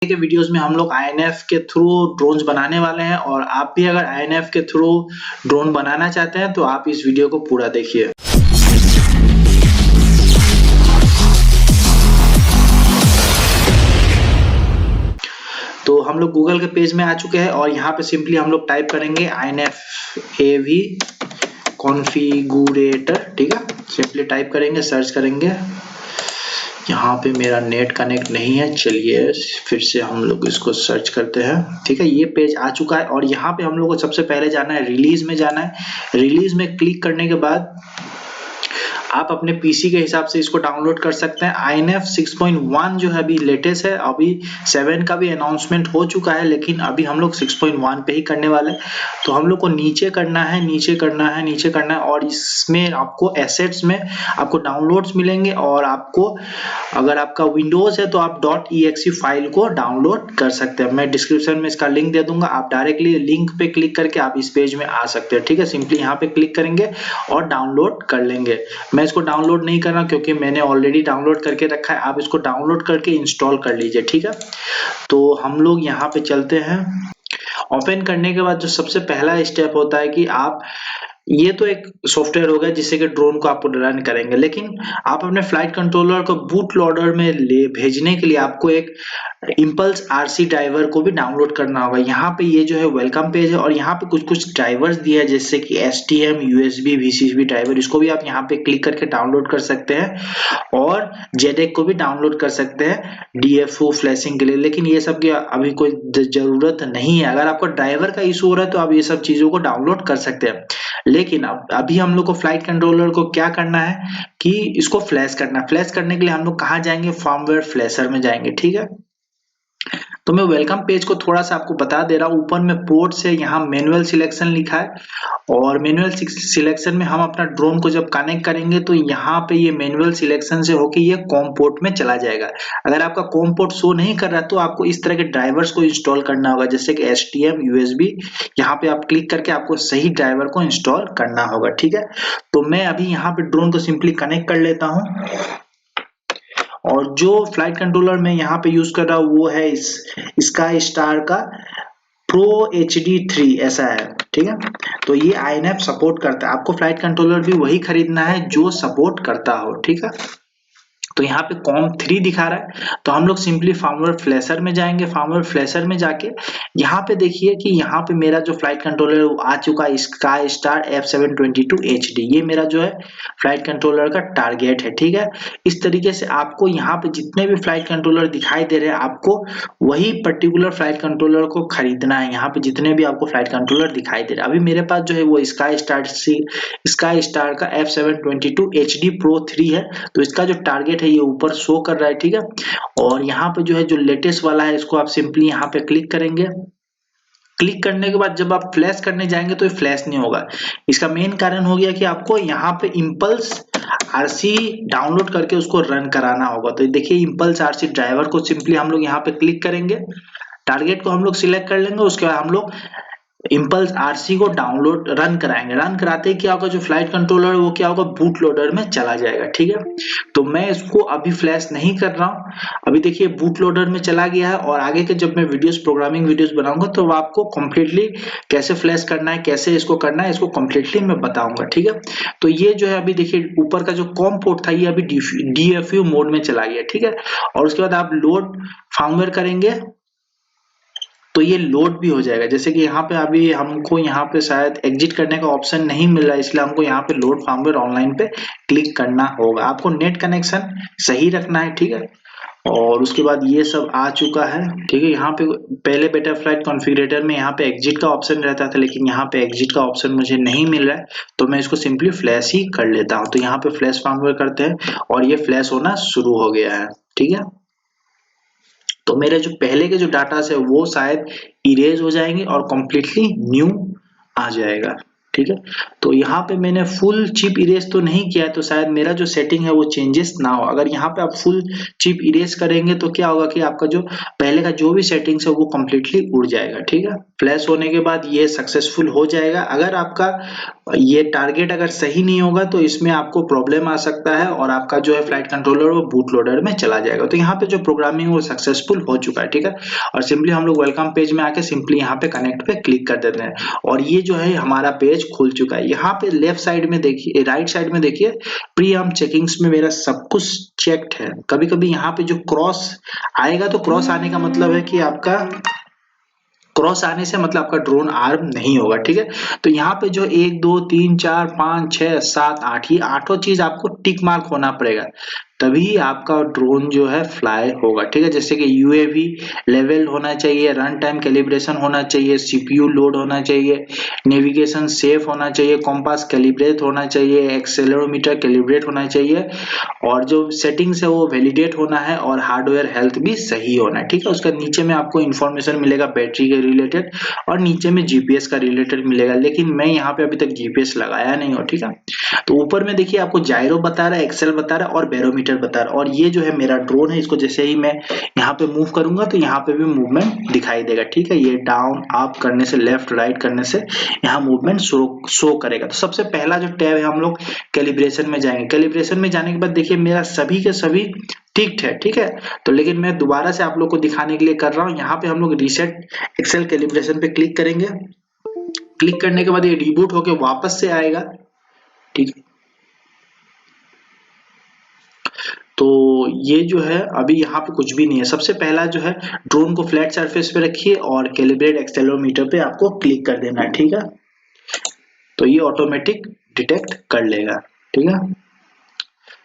के वीडियोस में हम लोग INF के थ्रू ड्रोन्स बनाने वाले हैं और आप भी अगर INF के थ्रू ड्रोन बनाना चाहते हैं तो आप इस वीडियो को पूरा देखिए। तो हम लोग गूगल के पेज में आ चुके हैं और यहाँ पे सिंपली हम लोग टाइप करेंगे INF AV कॉन्फ़िगरेटर, ठीक है। सिंपली टाइप करेंगे, सर्च करेंगे। यहाँ पे मेरा नेट कनेक्ट नहीं है, चलिए फिर से हम लोग इसको सर्च करते हैं, ठीक है। ये पेज आ चुका है और यहाँ पे हम लोग को सबसे पहले जाना है रिलीज में जाना है। रिलीज में क्लिक करने के बाद आप अपने पीसी के हिसाब से इसको डाउनलोड कर सकते हैं। INF 6.1 जो है अभी लेटेस्ट है, अभी 7 का भी अनाउंसमेंट हो चुका है, लेकिन अभी हम लोग 6.1 पे ही करने वाले। तो हम लोग को नीचे करना है, नीचे करना है, नीचे करना है और इसमें आपको एसेट्स में आपको डाउनलोड्स मिलेंगे और आपको अगर आपका विंडोज है तो आप .exe फाइल को डाउनलोड कर सकते हैं। मैं डिस्क्रिप्शन में इसका लिंक दे दूंगा, आप डायरेक्टली लिंक पे क्लिक करके आप इस पेज में आ सकते हैं, ठीक है। सिंपली यहाँ पे क्लिक करेंगे और डाउनलोड कर लेंगे। मैं इसको डाउनलोड नहीं कर रहा क्योंकि मैंने ऑलरेडी डाउनलोड करके रखा है। आप इसको डाउनलोड करके इंस्टॉल कर लीजिए, ठीक है। तो हम लोग यहाँ पे चलते हैं। ओपन करने के बाद जो सबसे पहला स्टेप होता है कि आप ये तो एक सॉफ्टवेयर होगा जिससे कि ड्रोन को आप रन करेंगे, लेकिन आप अपने फ्लाइट कंट्रोलर को बूट लोडर में ले भेजने के लिए आपको एक इम्पल्स RC ड्राइवर को भी डाउनलोड करना होगा। यहाँ पे ये जो है वेलकम पेज है और यहाँ पे कुछ कुछ ड्राइवर्स दिया है जैसे कि STM, USB, VCC ड्राइवर, इसको भी आप यहाँ पे क्लिक करके डाउनलोड कर सकते हैं और JEDEC को भी डाउनलोड कर सकते हैं DFO फ्लैशिंग के लिए, लेकिन ये सब की अभी कोई जरूरत नहीं है। अगर आपको ड्राइवर का इशू हो रहा है तो आप ये सब चीजों को डाउनलोड कर सकते हैं, लेकिन अभी हम लोग को फ्लाइट कंट्रोलर को क्या करना है कि इसको फ्लैश करना है। फ्लैश करने के लिए हम लोग कहाँ जाएंगे, फर्मवेयर फ्लैशर में जाएंगे, ठीक है। तो मैं वेलकम पेज को थोड़ा सा आपको बता दे रहा हूँ। ऊपर में पोर्ट से यहाँ मैनुअल सिलेक्शन लिखा है और मैनुअल सिलेक्शन में हम अपना ड्रोन को जब कनेक्ट करेंगे तो यहाँ पे ये मैनुअल सिलेक्शन से होके ये कॉम पोर्ट में चला जाएगा। अगर आपका कॉम पोर्ट शो नहीं कर रहा तो आपको इस तरह के ड्राइवर्स को इंस्टॉल करना होगा जैसे कि STM, USB। यहाँ पे आप क्लिक करके आपको सही ड्राइवर को इंस्टॉल करना होगा, ठीक है। तो मैं अभी यहाँ पे ड्रोन को सिंपली कनेक्ट कर लेता हूँ और जो फ्लाइट कंट्रोलर मैं यहाँ पे यूज कर रहा हूँ वो है स्काई स्टार का Pro HD 3 ऐसा है, ठीक है। तो ये INF सपोर्ट करता है। आपको फ्लाइट कंट्रोलर भी वही खरीदना है जो सपोर्ट करता हो, ठीक है। तो यहाँ पे COM3 दिखा रहा है तो हम लोग सिंपली फर्मवेयर फ्लैशर में जाएंगे। फर्मवेयर फ्लैशर में जाके यहाँ पे देखिए कि यहाँ पे मेरा जो फ्लाइट कंट्रोलर वो आ चुका है, स्काई स्टार F722 HD। ये मेरा जो है फ्लाइट कंट्रोलर का टारगेट है, ठीक है। इस तरीके से आपको यहाँ पे जितने भी फ्लाइट कंट्रोलर दिखाई दे रहे हैं आपको वही पर्टिकुलर फ्लाइट कंट्रोलर को खरीदना है। यहाँ पे जितने भी आपको फ्लाइट कंट्रोलर दिखाई दे रहे हैं, अभी मेरे पास जो है वो स्काई स्टार का F722 HD Pro 3 है। तो इसका जो टारगेट है ये ऊपर शो कर रहा है, ठीक है। और यहाँ पे जो है जो लेटेस्ट वाला है इसको आप सिंपली यहाँ पे क्लिक करेंगे। क्लिक करने के बाद जब आप फ्लैश करने जाएंगे तो ये फ्लैश नहीं होगा। इसका मेन कारण हो गया कि आपको यहाँ पे इम्पल्स RC डाउनलोड करके उसको रन कराना होगा। तो देखिए इम्पल्स RC ड्राइवर को सिंपली हम लोग यहाँ पे क्लिक करेंगे, टारगेट को हम लोग सिलेक्ट कर लेंगे, उसके बाद हम लोग इम्पल्स RC को डाउनलोड रन कराएंगे। रन कराते ही क्या होगा, जो फ्लाइट कंट्रोलर है वो क्या होगा, बूट लोडर में चला जाएगा, ठीक है। तो मैं इसको अभी फ्लैश नहीं कर रहा हूँ। अभी देखिए बूट लोडर में चला गया है और आगे के जब मैं वीडियोस, प्रोग्रामिंग वीडियोस बनाऊंगा तो आपको कंप्लीटली कैसे फ्लैश करना है, कैसे इसको करना है, इसको कंप्लीटली मैं बताऊंगा, ठीक है। तो ये जो है अभी देखिए ऊपर का जो कॉम पोर्ट था ये अभी DFU मोड में चला गया, ठीक है। और उसके बाद आप लोड फर्मवेयर करेंगे तो ये लोड भी हो जाएगा। जैसे कि यहाँ पे अभी हमको यहाँ पे शायद एग्जिट करने का ऑप्शन नहीं मिल रहा है, इसलिए हमको यहाँ पे लोड फर्मवेयर ऑनलाइन पे क्लिक करना होगा। आपको नेट कनेक्शन सही रखना है, ठीक है। और उसके बाद ये सब आ चुका है, ठीक है। यहाँ पे पहले बेटा फ्लाइट कॉन्फ़िगरेटर में यहाँ पे एग्जिट का ऑप्शन रहता था, लेकिन यहाँ पे एग्जिट का ऑप्शन मुझे नहीं मिल रहा है तो मैं इसको सिंपली फ्लैश ही कर लेता हूँ। तो यहाँ पे फ्लैश फर्मवेयर करते हैं और ये फ्लैश होना शुरू हो गया है, ठीक है। तो मेरे जो पहले के जो डाटा है वो शायद इरेज हो जाएंगे और कंप्लीटली न्यू आ जाएगा। ठीक है। तो यहाँ पे मैंने फुल चिप इरेज तो नहीं किया है, तो शायद मेरा जो सेटिंग है वो चेंजेस ना हो। अगर यहाँ पे आप फुल चिप इरेज करेंगे तो क्या होगा कि आपका जो पहले का जो भी सेटिंग्स है वो कंप्लीटली उड़ जाएगा। ठीक है, फ्लैश होने के बाद ये सक्सेसफुल हो जाएगा। अगर आपका ये टारगेट अगर सही नहीं होगा तो इसमें आपको प्रॉब्लम आ सकता है और आपका जो है फ्लाइट कंट्रोलर वो बूट लोडर में चला जाएगा। तो यहाँ पे जो प्रोग्रामिंग वो सक्सेसफुल हो चुका है। ठीक है, और सिंपली हम लोग वेलकम पेज में आके सिंपली यहाँ पे कनेक्ट पे क्लिक कर देते हैं और ये जो है हमारा पेज खुल चुका है। यहाँ पे लेफ्ट साइड में देखिए, राइट साइड में देखिए, प्री आर्म चेकिंग्स में मेरा सब कुछ चेक्ड है। कभी कभी यहाँ पे जो क्रॉस आएगा, तो क्रॉस आने का मतलब है कि आपका क्रॉस आने से मतलब आपका ड्रोन आर्म नहीं होगा। ठीक है, तो यहाँ पे जो 1 2 3 4 5 6 7 8 ये आठों चीज आपको टिक मार्क होना पड़ेगा, तभी आपका ड्रोन जो है फ्लाई होगा। ठीक है, जैसे कि यूएवी लेवल होना चाहिए, रन टाइम कैलिब्रेशन होना चाहिए, सीपीयू लोड होना चाहिए, नेविगेशन सेफ होना चाहिए, कॉम्पास कैलिब्रेट होना चाहिए, एक्सेलेरोमीटर कैलिब्रेट होना चाहिए, और जो सेटिंग्स है वो वैलिडेट होना है, और हार्डवेयर हेल्थ भी सही होना है। ठीक है, उसका नीचे में आपको इन्फॉर्मेशन मिलेगा बैटरी के रिलेटेड और नीचे में जीपीएस का रिलेटेड मिलेगा, लेकिन मैं यहाँ पे अभी तक जीपीएस लगाया नहीं हूँ। ठीक है, तो ऊपर में देखिए आपको जायरो बता रहा है, एक्सेल बता रहा है और बैरोमीटर बता रहा है, और ये जो है मेरा ड्रोन है, इसको जैसे ही मैं यहाँ पे मूव करूंगा तो यहाँ पे भी मूवमेंट दिखाई देगा। ठीक है, ये डाउन अप करने से, लेफ्ट राइट करने से यहाँ मूवमेंट शो करेगा। तो सबसे पहला जो टैब है हम लोग कैलिब्रेशन में जाएंगे। कैलिब्रेशन में जाने के बाद देखिए मेरा सभी के सभी टिक्ड है। ठीक है, तो लेकिन मैं दोबारा से आप लोग को दिखाने के लिए कर रहा हूँ। यहाँ पे हम लोग रीसेट एक्सेल कैलिब्रेशन पे क्लिक करेंगे। क्लिक करने के बाद ये रिबूट होके वापस से आएगा। ठीक है, तो ये जो है अभी यहाँ पे कुछ भी नहीं है। सबसे पहला जो है ड्रोन को फ्लैट सरफेस पे रखिए और कैलिब्रेट एक्सेलेरोमीटर पे आपको क्लिक कर देना है। ठीक है, तो ये ऑटोमेटिक डिटेक्ट कर लेगा। ठीक है,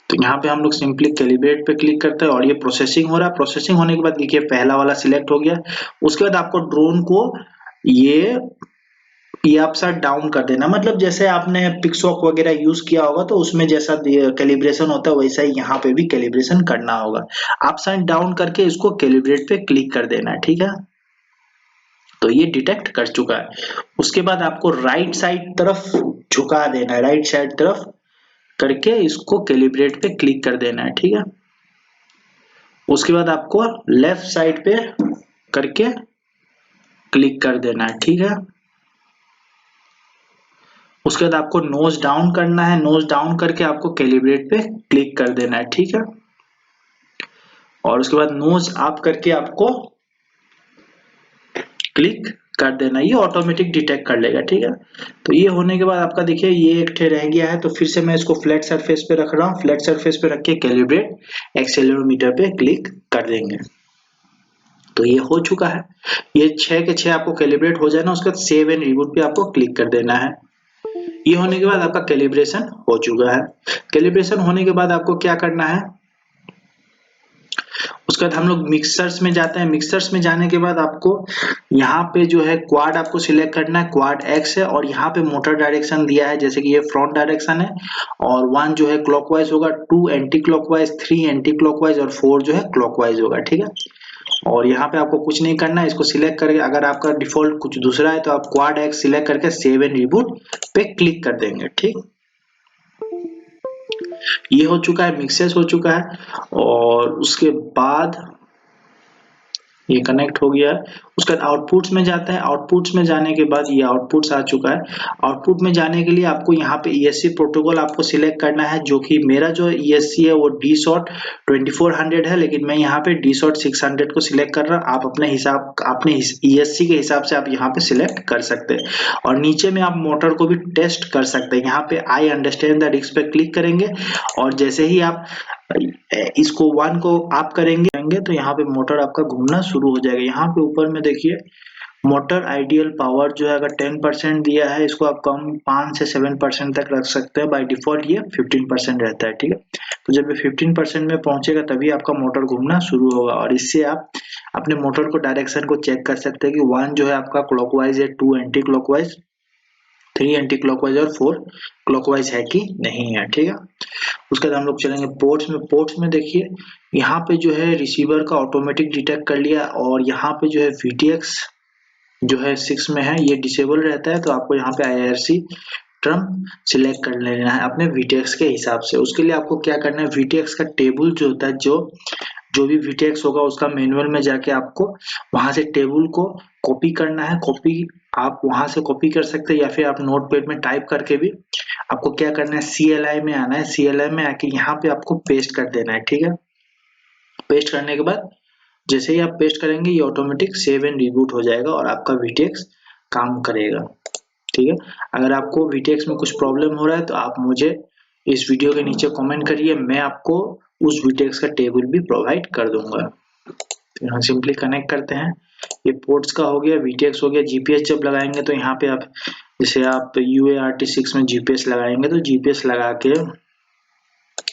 तो यहाँ पे हम लोग सिंपली कैलिब्रेट पे क्लिक करते हैं और ये प्रोसेसिंग हो रहा है। प्रोसेसिंग होने के बाद देखिए पहला वाला सिलेक्ट हो गया। उसके बाद आपको ड्रोन को ये अपसाइड डाउन कर देना, मतलब जैसे आपने पिक्सॉक वगैरह यूज किया होगा तो उसमें जैसा कैलिब्रेशन होता है वैसा ही यहाँ पे भी कैलिब्रेशन करना होगा। अपसाइड डाउन करके इसको कैलिब्रेट पे क्लिक कर देना है। ठीक है, तो ये डिटेक्ट कर चुका है। उसके बाद आपको राइट साइड तरफ झुका देना है, राइट साइड तरफ करके इसको कैलिब्रेट पे क्लिक कर देना है। ठीक है, उसके बाद आपको लेफ्ट साइड पे करके क्लिक कर देना है। ठीक है, उसके बाद आपको नोज डाउन करना है। नोज डाउन करके आपको कैलिब्रेट पे क्लिक कर देना है। ठीक है, और उसके बाद नोज अप करके आपको क्लिक कर देना, ये ऑटोमेटिक डिटेक्ट कर लेगा। ठीक है, तो ये होने के बाद आपका देखिए ये एक ठे रह गया है, तो फिर से मैं इसको फ्लैट सरफेस पे रख रहा हूँ। फ्लैट सरफेस पे रख के कैलिब्रेट एक्सेलेरोमीटर पे क्लिक कर देंगे, तो ये हो चुका है। ये 6 के 6 आपको कैलिब्रेट हो जाए ना, उसके बाद सेव एंड रिबूट पे आपको क्लिक कर देना है। ये होने के बाद आपका कैलिब्रेशन हो चुका है। कैलिब्रेशन होने के बाद आपको क्या करना है, उसके बाद हम लोग मिक्सर्स में जाते हैं। मिक्सर्स में जाने के बाद आपको यहाँ पे जो है क्वाड आपको सिलेक्ट करना है, क्वाड एक्स है, और यहाँ पे मोटर डायरेक्शन दिया है, जैसे कि ये फ्रंट डायरेक्शन है, और 1 जो है क्लॉकवाइज होगा, 2 एंटी क्लॉकवाइज, 3 एंटी क्लॉकवाइज और 4 जो है क्लॉकवाइज होगा। ठीक है, और यहाँ पे आपको कुछ नहीं करना है, इसको सिलेक्ट करके अगर आपका डिफॉल्ट कुछ दूसरा है तो आप क्वाड एक्स सिलेक्ट करके सेव एंड रिबूट पे क्लिक कर देंगे। ठीक, ये हो चुका है, मिक्सेस हो चुका है, और उसके बाद ये कनेक्ट हो गया है। उसके बाद आउटपुट्स में जाते हैं। आउटपुट्स में जाने के बाद ये आउटपुट्स आ चुका है। आउटपुट में जाने के लिए आपको यहाँ पे ESC प्रोटोकॉल आपको सिलेक्ट करना है, जो कि मेरा जो ESC है वो DSOT 2400 है, लेकिन मैं यहाँ पे DSOT 600 को सिलेक्ट कर रहा हूँ। आप अपने हिसाब, अपने ESC के हिसाब से आप यहाँ पे सिलेक्ट कर सकते हैं, और नीचे में आप मोटर को भी टेस्ट कर सकते हैं। यहाँ पे आई अंडरस्टैंड द रिस्क पे क्लिक करेंगे, और जैसे ही आप इसको 1 को आप करेंगे तो यहाँ पे मोटर आपका घूमना शुरू हो जाएगा। यहाँ पे ऊपर में देखिए मोटर आइडियल पावर जो है अगर 10% दिया है, इसको आप कम 5 से 7% तक रख सकते हैं। बाय डिफॉल्ट ये 15% रहता है। ठीक है, तो जब ये 15% में पहुंचेगा तभी आपका मोटर घूमना शुरू होगा, और इससे आप अपने मोटर को डायरेक्शन को चेक कर सकते हैं कि 1 जो है आपका क्लॉकवाइज है, 2 एंटी क्लॉकवाइज, 3 एंटी क्लॉकवाइज और 4 क्लॉकवाइज है कि नहीं है। ठीक है, उसके बाद हम लोग चलेंगे पोर्ट्स में। पोर्ट्स में देखिए यहाँ पे जो है रिसीवर का ऑटोमेटिक डिटेक्ट कर लिया, और यहाँ पे जो है VTX जो है 6 में है, ये डिसेबल रहता है, तो आपको यहाँ पे IRC स्पेक्ट्रम सिलेक्ट कर लेना है अपने VTX के हिसाब से। उसके लिए आपको क्या करना है, VTX का टेबल जो होता है, जो भी VTX होगा उसका मैनुअल में जाके आपको वहां से टेबल को कॉपी करना है। कॉपी आप वहां से कॉपी कर सकते हैं या फिर आप नोटपैड में टाइप करके भी आपको क्या करना है, CLI में आना है। CLI में आके यहाँ पे आपको पेस्ट कर देना है, ठीक है। पेस्ट करने के बाद जैसे ही आप पेस्ट करेंगे ये ऑटोमेटिक सेव एंड रिबूट हो जाएगा और आपका VTX काम करेगा, ठीक है। अगर आपको VTX में कुछ प्रॉब्लम हो रहा है तो आप मुझे इस वीडियो के नीचे कमेंट करिए, मैं आपको उस VTX का टेबल भी प्रोवाइड कर दूंगा। तो यहाँ सिंपली कनेक्ट करते हैं। ये पोर्ट्स का हो गया, VTX हो गया। GPS जब लगाएंगे तो यहाँ पे आप जैसे आप UART6 में GPS लगाएंगे तो GPS लगा के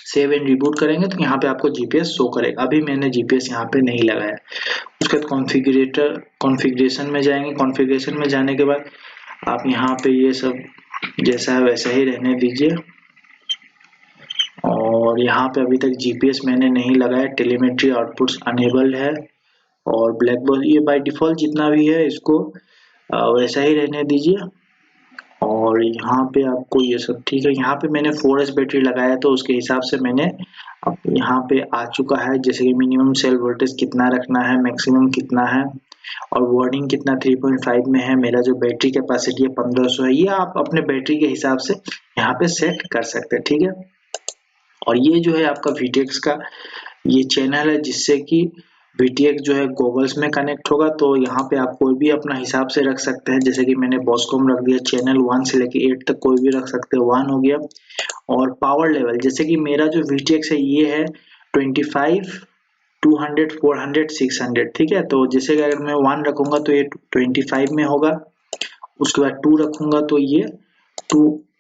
सेव एंड रिबूट करेंगे तो यहाँ पे आपको GPS शो करेगा। अभी मैंने GPS यहाँ पे नहीं लगाया। उसके बाद कॉन्फ़िगरेशन में जाएंगे। कॉन्फ़िगरेशन में जाने के बाद आप यहाँ पे ये सब जैसा है वैसा ही रहने दीजिए और यहाँ पे अभी तक GPS मैंने नहीं लगाया। टेलीमेट्री आउटपुट्स अनेबल है और ब्लैक बॉक्स ये बाय डिफॉल्ट जितना भी है इसको वैसा ही रहने दीजिए। और यहाँ पे आपको ये सब ठीक है। यहाँ पे मैंने 4S बैटरी लगाया तो उसके हिसाब से मैंने अब यहाँ पे आ चुका है, जैसे कि मिनिमम सेल वोल्टेज कितना रखना है, मैक्सिमम कितना है और वार्निंग कितना 3.5 में है। मेरा जो बैटरी कैपेसिटी है 1500 है। ये आप अपने बैटरी के हिसाब से यहाँ पे सेट कर सकते हैं, ठीक है। और ये जो है आपका VTX का ये चैनल है जिससे कि VTX जो है गॉगल्स में कनेक्ट होगा। तो यहाँ पे आप कोई भी अपना हिसाब से रख सकते हैं, जैसे कि मैंने बॉस्कॉम रख दिया। चैनल 1 से लेके 8 तक कोई भी रख सकते हैं, 1 हो गया। और पावर लेवल जैसे कि मेरा जो VTX है ये है 25, 200, 400, 600, ठीक है। तो जैसे कि अगर मैं 1 रखूंगा तो ये 25 में होगा, उसके बाद 2 रखूंगा तो ये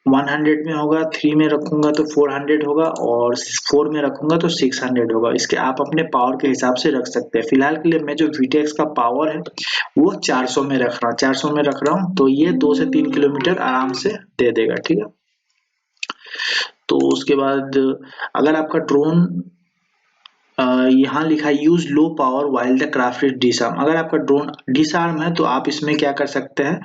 100 में होगा, 3 में रखूंगा तो 400 होगा और 4 में रखूंगा तो 600 होगा। इसके आप अपने पावर के हिसाब से रख सकते हैं। फिलहाल के लिए मैं जो VTX का पावर है वो 400 में रख रहा हूँ तो ये 2 से 3 किलोमीटर आराम से दे देगा, ठीक है। तो उसके बाद अगर आपका ड्रोन यहाँ लिखा है use low power while the craft is disarm. अगर आपका ड्रोन डिसआर्म है तो आप इसमें क्या कर सकते हैं,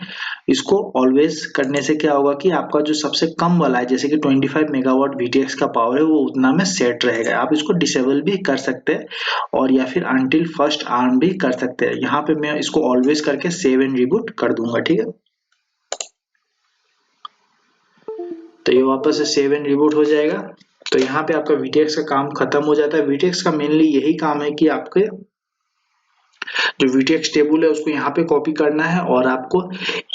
इसको ऑलवेज करने से क्या होगा कि आपका जो सबसे कम वाला है जैसे कि 25 मेगावाट VTX का पावर है वो उतना में सेट रहेगा। आप इसको डिसेबल भी कर सकते हैं और या फिर अनटिल फर्स्ट आर्म भी कर सकते हैं। यहाँ पे मैं इसको ऑलवेज करके सेव एंड रिबूट कर दूंगा, ठीक है। तो ये वापस से सेव एंड रिबूट हो जाएगा। तो यहाँ पे आपका VTX का काम खत्म हो जाता है। VTX का मेनली यही काम है कि आपके जो VTX टेबल है उसको यहाँ पे कॉपी करना है और आपको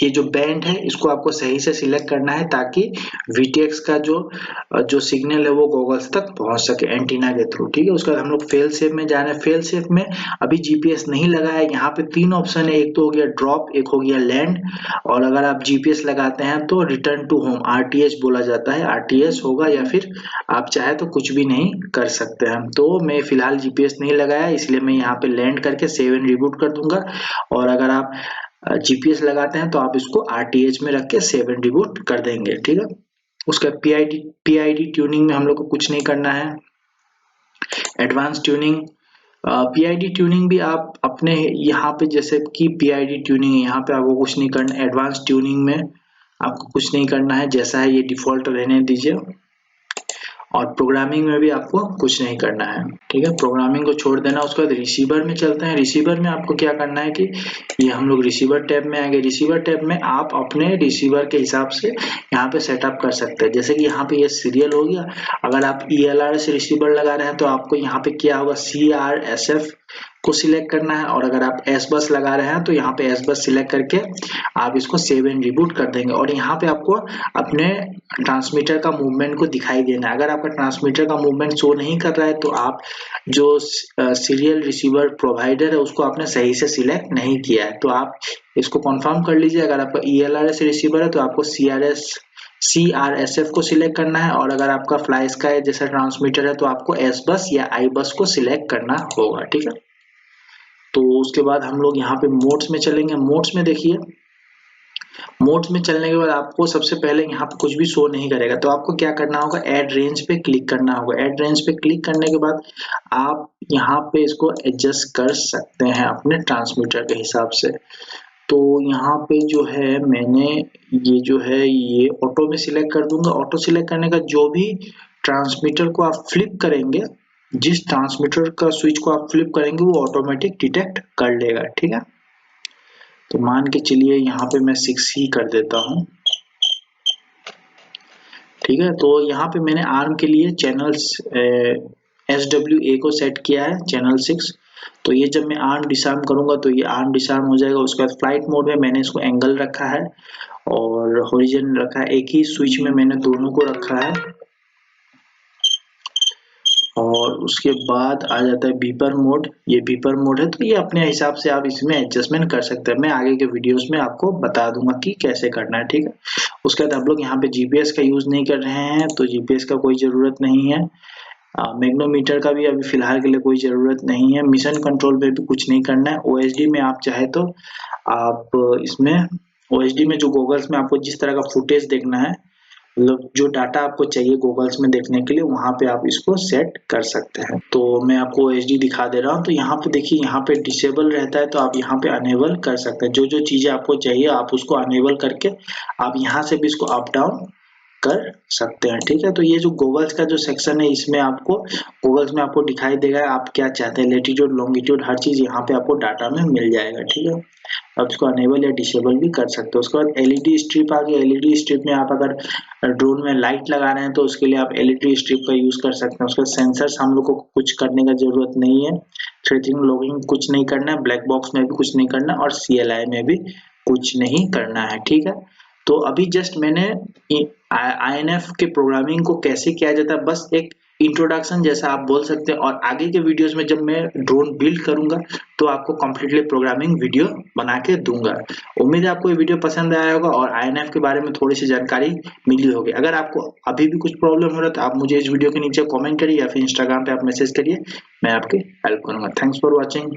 ये जो बैंड है इसको आपको सही से सिलेक्ट करना है ताकि VTX का जो सिग्नल है वो गॉगल्स तक पहुंच सके एंटीना के थ्रू, ठीक है। उसके बाद हम लोग फेल सेफ में जाना है। फेल सेफ में अभी GPS नहीं लगा है। यहाँ पे 3 ऑप्शन है, एक तो हो गया ड्रॉप, एक हो गया लैंड और अगर आप GPS लगाते हैं तो रिटर्न टू होम RTS बोला जाता है। RTS होगा या फिर आप चाहे तो कुछ भी नहीं कर सकते हैं। तो मैं फिलहाल GPS नहीं लगाया इसलिए मैं यहाँ पे लैंड करके सेव एंड रिबूट कर दूंगा और अगर आप GPS लगाते हैं तो आप इसको RTH में रख के सेव एंड रिबूट कर देंगे, ठीक है। उसका PID ट्यूनिंग में हम लोग को कुछ नहीं करना है। एडवांस ट्यूनिंग PID ट्यूनिंग भी आप अपने यहाँ पे जैसे कि PID ट्यूनिंग यहाँ पे आपको कुछ नहीं करना। एडवांस ट्यूनिंग में आपको कुछ नहीं करना है, जैसा है ये डिफॉल्ट रहने दीजिए और प्रोग्रामिंग में भी आपको कुछ नहीं करना है, ठीक है। प्रोग्रामिंग को छोड़ देना। उसके बाद रिसीवर में चलते हैं। रिसीवर में आपको क्या करना है कि ये हम लोग रिसीवर टैब में आएंगे। रिसीवर टैब में आप अपने रिसीवर के हिसाब से यहाँ पे सेटअप कर सकते हैं। जैसे कि यहाँ पे ये सीरियल हो गया। अगर आप ELR से रिसीवर लगा रहे हैं तो आपको यहाँ पे क्या होगा, CRSF को सिलेक्ट करना है और अगर आप S बस लगा रहे हैं तो यहाँ पे S बस सिलेक्ट करके आप इसको सेव एंड रिबूट कर देंगे और यहाँ पे आपको अपने ट्रांसमीटर का मूवमेंट को दिखाई देना है। अगर आपका ट्रांसमीटर का मूवमेंट शो नहीं कर रहा है तो आप जो सीरियल रिसीवर प्रोवाइडर है उसको आपने सही से सिलेक्ट नहीं किया है, तो आप इसको कंफर्म कर लीजिए। अगर आपका ELR से रिसीवर है तो आपको CRSF को सिलेक्ट करना है और अगर आपका फ्लाई स्काई जैसा ट्रांसमीटर है तो आपको S बस या I बस को सिलेक्ट करना होगा, ठीक है। तो उसके बाद हम लोग यहाँ पे मोड्स में चलेंगे। मोड्स में देखिए, मोड्स में चलने के बाद आपको सबसे पहले यहाँ पे कुछ भी शो नहीं करेगा तो आपको क्या करना होगा, ऐड रेंज पे क्लिक करना होगा। ऐड रेंज पे क्लिक करने के बाद आप यहाँ पे इसको एडजस्ट कर सकते हैं अपने ट्रांसमीटर के हिसाब से। तो यहाँ पे जो है मैंने ये जो है ये ऑटो में सिलेक्ट कर दूंगा। ऑटो सिलेक्ट करने का जो भी ट्रांसमीटर को आप फ्लिप करेंगे, जिस ट्रांसमीटर का स्विच को आप फ्लिप करेंगे वो ऑटोमेटिक डिटेक्ट कर लेगा, ठीक है। तो मान के चलिए यहाँ पे मैं 6 ही कर देता हूँ, ठीक है। तो यहाँ पे मैंने आर्म के लिए चैनल्स SWA को सेट किया है, चैनल 6। तो ये जब मैं आर्म डिसआर्म करूंगा तो ये आर्म डिसआर्म हो जाएगा। उसके बाद फ्लाइट मोड में मैंने इसको एंगल रखा है और हॉरिजॉन रखा है, एक ही स्विच में मैंने दोनों को रखा है। और उसके बाद आ जाता है बीपर मोड। ये बीपर मोड है, तो ये अपने हिसाब से आप इसमें एडजस्टमेंट कर सकते हैं। मैं आगे के वीडियोस में आपको बता दूंगा कि कैसे करना है, ठीक है। उसके बाद आप लोग यहाँ पे जीपीएस का यूज नहीं कर रहे हैं, तो जीपीएस का कोई जरूरत नहीं है। मैग्नोमीटर का भी अभी फिलहाल के लिए कोई जरूरत नहीं है। मिशन कंट्रोल पे भी कुछ नहीं करना है। ओएसडी में आप चाहे तो आप इसमें ओएसडी में जो गूगल्स में आपको जिस तरह का फुटेज देखना है, मतलब जो डाटा आपको चाहिए गूगल्स में देखने के लिए, वहां पे आप इसको सेट कर सकते हैं। तो मैं आपको एचडी दिखा दे रहा हूँ। तो यहाँ पे देखिए, यहाँ पे डिसेबल रहता है, तो आप यहाँ पे अनेबल कर सकते हैं। जो जो चीजें आपको चाहिए आप उसको अनेबल करके आप यहाँ से भी इसको अप डाउन कर सकते हैं, ठीक है। तो ये जो गूगल्स का जो सेक्शन है, इसमें आपको गूगल्स में आपको दिखाई देगा आप क्या चाहते हैं, लेटीट्यूड लॉन्गिट्यूड हर चीज यहाँ पे आपको डाटा में मिल जाएगा, ठीक है। आप इसको अनेबल या डिसेबल भी कर सकते हो। उसके बाद एलईडी स्ट्रिप आ गई। एलईडी स्ट्रिप में आप अगर ड्रोन में लाइट लगा रहे हैं तो उसके लिए आप एलईडी स्ट्रिप का यूज कर सकते हैं। उसका सेंसर्स हम लोग को कुछ करने का जरूरत नहीं है। थ्रेटिंग लॉगिंग कुछ नहीं करना है, ब्लैक बॉक्स में भी कुछ नहीं करना और CLI में भी कुछ नहीं करना है, ठीक है। तो अभी जस्ट मैंने INF के प्रोग्रामिंग को कैसे किया जाता है बस एक इंट्रोडक्शन जैसा आप बोल सकते हैं। और आगे के वीडियोस में जब मैं ड्रोन बिल्ड करूंगा तो आपको कम्प्लीटली प्रोग्रामिंग वीडियो बना के दूंगा। उम्मीद है आपको ये वीडियो पसंद आया होगा और INF के बारे में थोड़ी सी जानकारी मिली होगी। अगर आपको अभी भी कुछ प्रॉब्लम हो रहा है तो आप मुझे इस वीडियो के नीचे कमेंट करिए या फिर इंस्टाग्राम पे आप मैसेज करिए, मैं आपकी हेल्प करूंगा। Thanks for watching.